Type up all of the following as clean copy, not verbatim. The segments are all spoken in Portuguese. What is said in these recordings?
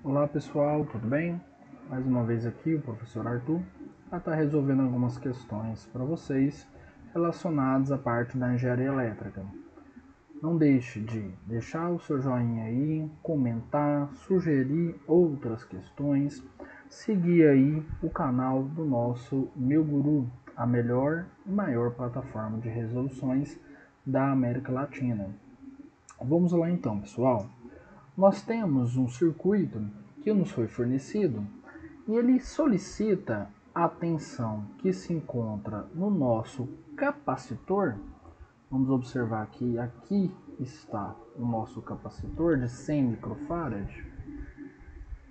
Olá pessoal, tudo bem? Mais uma vez aqui o professor Arthur para estar resolvendo algumas questões para vocês relacionadas à parte da engenharia elétrica. Não deixe de deixar o seu joinha aí, comentar, sugerir outras questões, seguir aí o canal do nosso Meu Guru, a melhor e maior plataforma de resoluções da América Latina. Vamos lá então, pessoal. Nós temos um circuito que nos foi fornecido e ele solicita a tensão que se encontra no nosso capacitor. Vamos observar que aqui está o nosso capacitor de 100 microfarad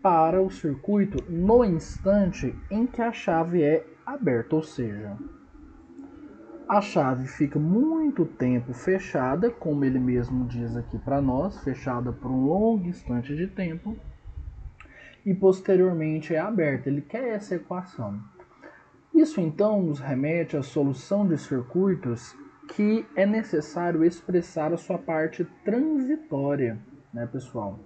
para o circuito no instante em que a chave é aberta, ou seja, a chave fica muito tempo fechada, como ele mesmo diz aqui para nós, fechada por um longo instante de tempo, e posteriormente é aberta. Ele quer essa equação. Isso então nos remete à solução de circuitos que é necessário expressar a sua parte transitória, né, pessoal?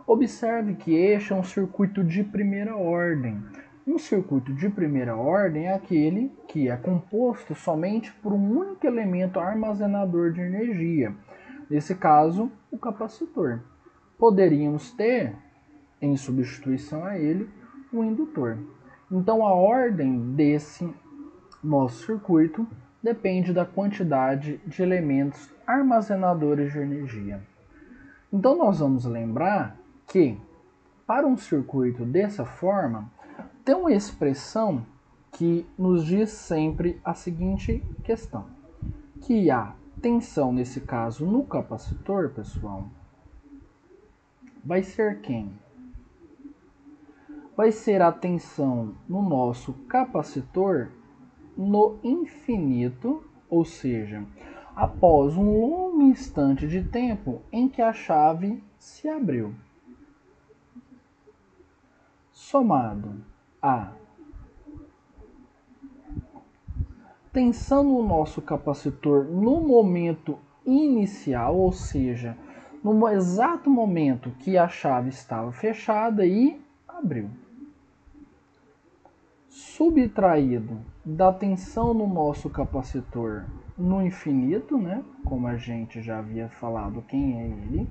Observe que este é um circuito de primeira ordem. Um circuito de primeira ordem é aquele que é composto somente por um único elemento armazenador de energia. Nesse caso, o capacitor. Poderíamos ter, em substituição a ele, o indutor. Então a ordem desse nosso circuito depende da quantidade de elementos armazenadores de energia. Então nós vamos lembrar que para um circuito dessa forma, tem uma expressão que nos diz sempre a seguinte questão, que a tensão, nesse caso no capacitor, pessoal, vai ser quem? Vai ser a tensão no nosso capacitor no infinito, ou seja, após um longo instante de tempo em que a chave se abriu, somado a tensão no nosso capacitor no momento inicial, ou seja, no exato momento que a chave estava fechada e abriu, subtraído da tensão no nosso capacitor no infinito, né? Como a gente já havia falado quem é ele,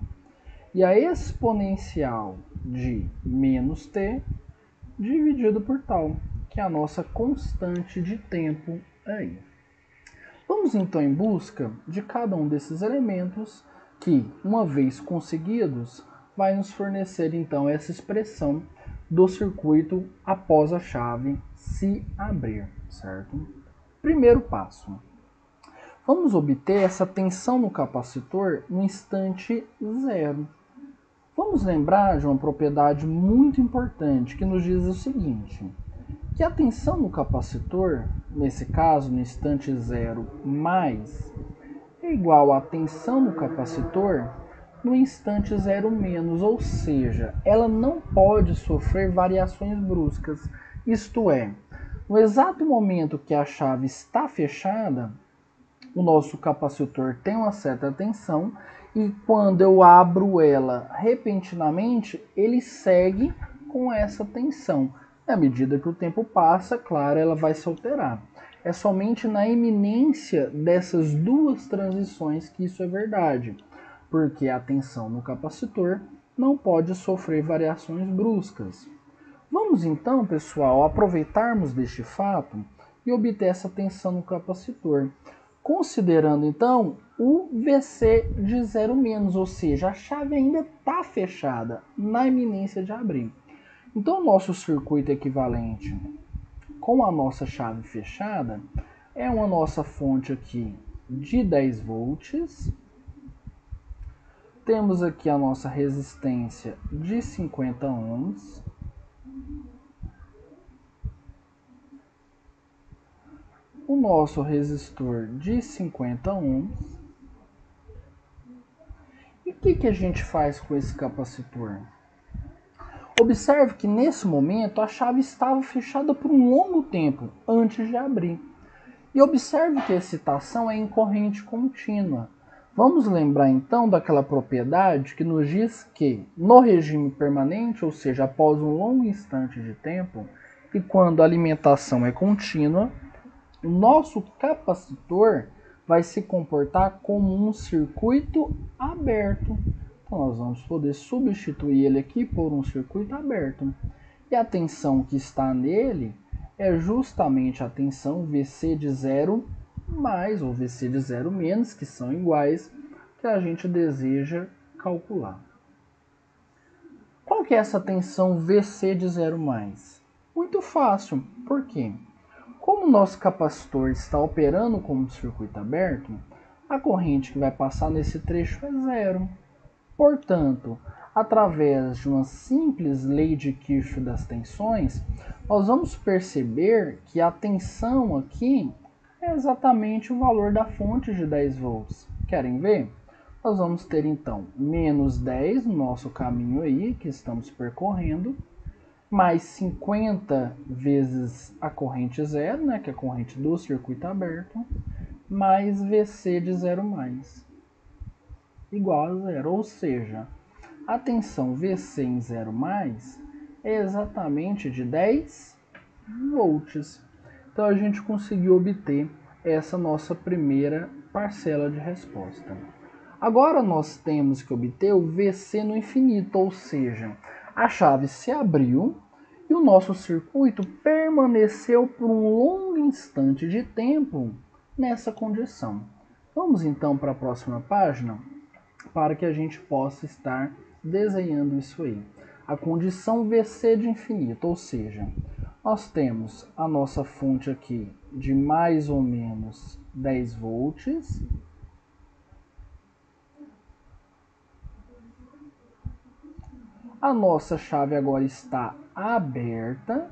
e a exponencial de menos t dividido por tal, que é a nossa constante de tempo aí. Vamos então em busca de cada um desses elementos que, uma vez conseguidos, vai nos fornecer então essa expressão do circuito após a chave se abrir, certo? Primeiro passo. Vamos obter essa tensão no capacitor no instante zero. Vamos lembrar de uma propriedade muito importante que nos diz o seguinte, que a tensão no capacitor, nesse caso no instante zero mais, é igual à tensão no capacitor no instante zero menos, ou seja, ela não pode sofrer variações bruscas, isto é, no exato momento que a chave está fechada, o nosso capacitor tem uma certa tensão e quando eu abro ela repentinamente, ele segue com essa tensão. À medida que o tempo passa, claro, ela vai se alterar. É somente na iminência dessas duas transições que isso é verdade, porque a tensão no capacitor não pode sofrer variações bruscas. Vamos então, pessoal, aproveitarmos deste fato e obter essa tensão no capacitor, considerando então o VC de zero menos, ou seja, a chave ainda está fechada na iminência de abrir. Então, o nosso circuito equivalente com a nossa chave fechada é uma nossa fonte aqui de 10 volts. Temos aqui a nossa resistência de 50 ohms. O nosso resistor de 50 ohms. E o que a gente faz com esse capacitor? Observe que nesse momento a chave estava fechada por um longo tempo antes de abrir. E observe que a excitação é em corrente contínua. Vamos lembrar então daquela propriedade que nos diz que no regime permanente, ou seja, após um longo instante de tempo, e quando a alimentação é contínua, o nosso capacitor vai se comportar como um circuito aberto. Então nós vamos poder substituir ele aqui por um circuito aberto. E a tensão que está nele é justamente a tensão VC de 0 mais ou VC de 0 menos, que são iguais, que a gente deseja calcular. Qual que é essa tensão VC de 0 mais? Muito fácil. Por quê? Como o nosso capacitor está operando como um circuito aberto, a corrente que vai passar nesse trecho é zero. Portanto, através de uma simples lei de Kirchhoff das tensões, nós vamos perceber que a tensão aqui é exatamente o valor da fonte de 10 volts. Querem ver? Nós vamos ter então menos 10 no nosso caminho aí que estamos percorrendo, mais 50 vezes a corrente zero, né, que é a corrente do circuito aberto, mais VC de 0 mais, igual a zero. Ou seja, a tensão VC em 0 mais é exatamente de 10 volts. Então a gente conseguiu obter essa nossa primeira parcela de resposta. Agora nós temos que obter o VC no infinito, ou seja, a chave se abriu e o nosso circuito permaneceu por um longo instante de tempo nessa condição. Vamos então para a próxima página para que a gente possa estar desenhando isso aí. A condição VC de infinito, ou seja, nós temos a nossa fonte aqui de mais ou menos 10 volts. A nossa chave agora está aberta.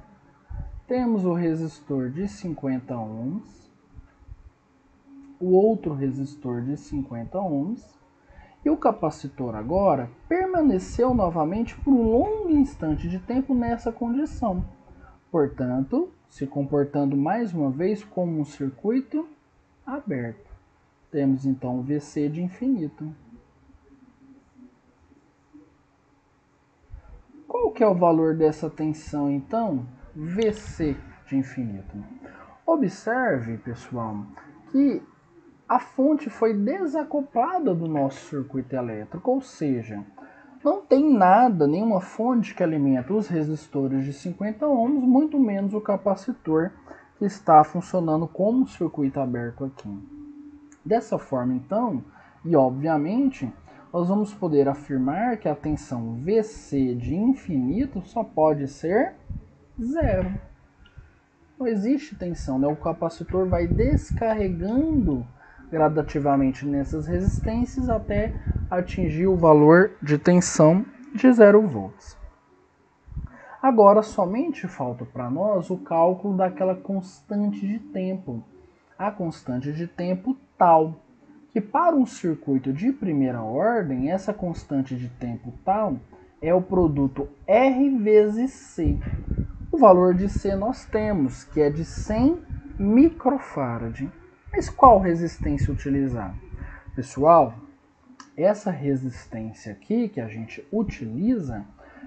Temos o resistor de 50 ohms, o outro resistor de 50 ohms, e o capacitor agora permaneceu novamente por um longo instante de tempo nessa condição. Portanto, se comportando mais uma vez como um circuito aberto. Temos então o VC de infinito. Qual que é o valor dessa tensão, então? VC de infinito. Observe, pessoal, que a fonte foi desacoplada do nosso circuito elétrico, ou seja, não tem nada, nenhuma fonte que alimenta os resistores de 50 ohms, muito menos o capacitor que está funcionando como um circuito aberto aqui. Dessa forma, então, e obviamente, nós vamos poder afirmar que a tensão VC de infinito só pode ser zero. Não existe tensão, né? O capacitor vai descarregando gradativamente nessas resistências até atingir o valor de tensão de 0 volts. Agora somente falta para nós o cálculo daquela constante de tempo, a constante de tempo tal, que para um circuito de primeira ordem, essa constante de tempo tal é o produto R vezes C. O valor de C nós temos, que é de 100 microfarad. Mas qual resistência utilizar? Pessoal, essa resistência aqui que a gente utiliza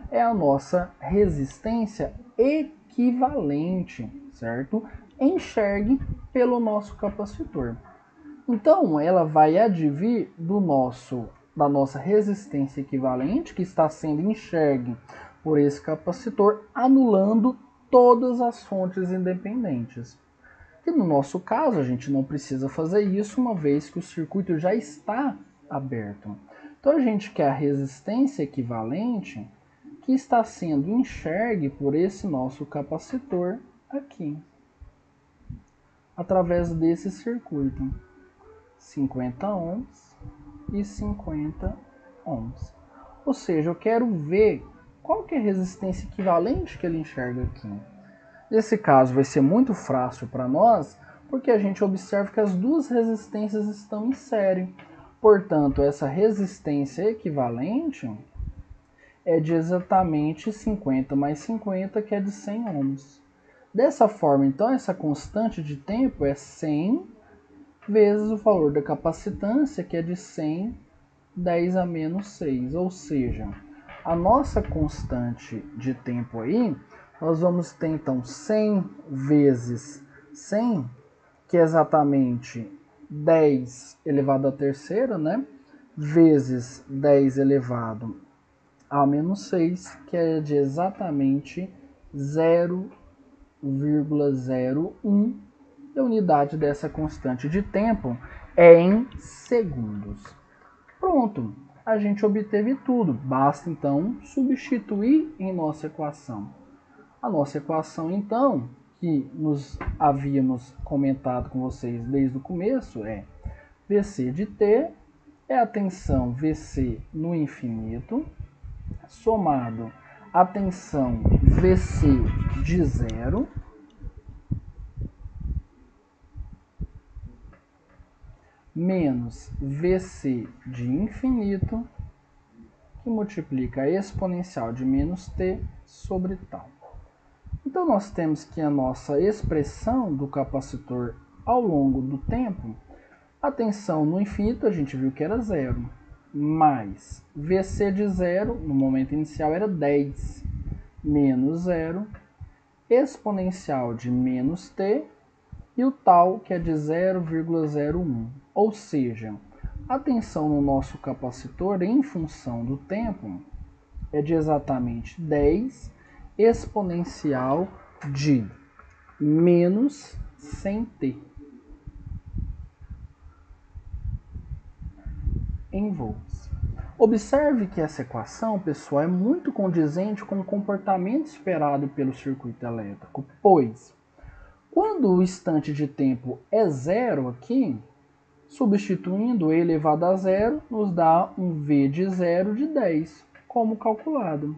é a nossa resistência equivalente, certo? Enxergue pelo nosso capacitor. Então, ela vai advir da nossa resistência equivalente, que está sendo enxergue por esse capacitor, anulando todas as fontes independentes. E no nosso caso, a gente não precisa fazer isso, uma vez que o circuito já está aberto. Então, a gente quer a resistência equivalente que está sendo enxergue por esse nosso capacitor aqui, através desse circuito. 50 ohms e 50 ohms. Ou seja, eu quero ver qual que é a resistência equivalente que ele enxerga aqui. Nesse caso vai ser muito fácil para nós, porque a gente observa que as duas resistências estão em série. Portanto, essa resistência equivalente é de exatamente 50 mais 50, que é de 100 ohms. Dessa forma, então, essa constante de tempo é 100 vezes o valor da capacitância, que é de 100, 10 a menos 6. Ou seja, a nossa constante de tempo aí, nós vamos ter então 100 vezes 100, que é exatamente 10 elevado à terceira, né? Vezes 10 elevado a menos 6, que é de exatamente 0,01. E a unidade dessa constante de tempo é em segundos. Pronto, a gente obteve tudo. Basta então substituir em nossa equação. A nossa equação então, que nós havíamos comentado com vocês desde o começo, é VC de t é a tensão VC no infinito, somado a tensão VC de zero, menos VC de infinito, que multiplica a exponencial de menos t sobre tal. Então, nós temos que a nossa expressão do capacitor ao longo do tempo, a tensão no infinito a gente viu que era zero, mais VC de zero, no momento inicial era 10, menos zero, exponencial de menos t, e o tal, que é de 0,01. Ou seja, a tensão no nosso capacitor em função do tempo é de exatamente 10 exponencial de menos 100t em volts. Observe que essa equação, pessoal, é muito condizente com o comportamento esperado pelo circuito elétrico, pois quando o instante de tempo é zero aqui, substituindo e elevado a zero, nos dá um V de zero de 10, como calculado.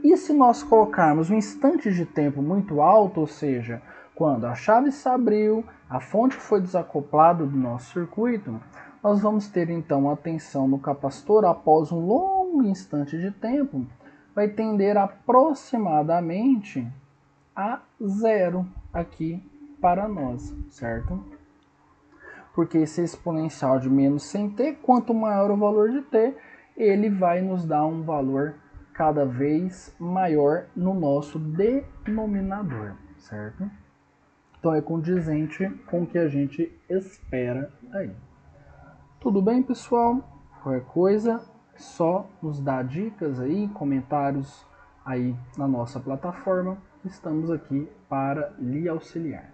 E se nós colocarmos um instante de tempo muito alto, ou seja, quando a chave se abriu, a fonte foi desacoplada do nosso circuito, nós vamos ter então a tensão no capacitor após um longo instante de tempo, vai tender aproximadamente a zero aqui para nós, certo? Porque esse exponencial de menos 100t, quanto maior o valor de t, ele vai nos dar um valor cada vez maior no nosso denominador, certo? Então é condizente com o que a gente espera aí. Tudo bem, pessoal? Qualquer coisa, só nos dá dicas aí, comentários aí na nossa plataforma. Estamos aqui para lhe auxiliar.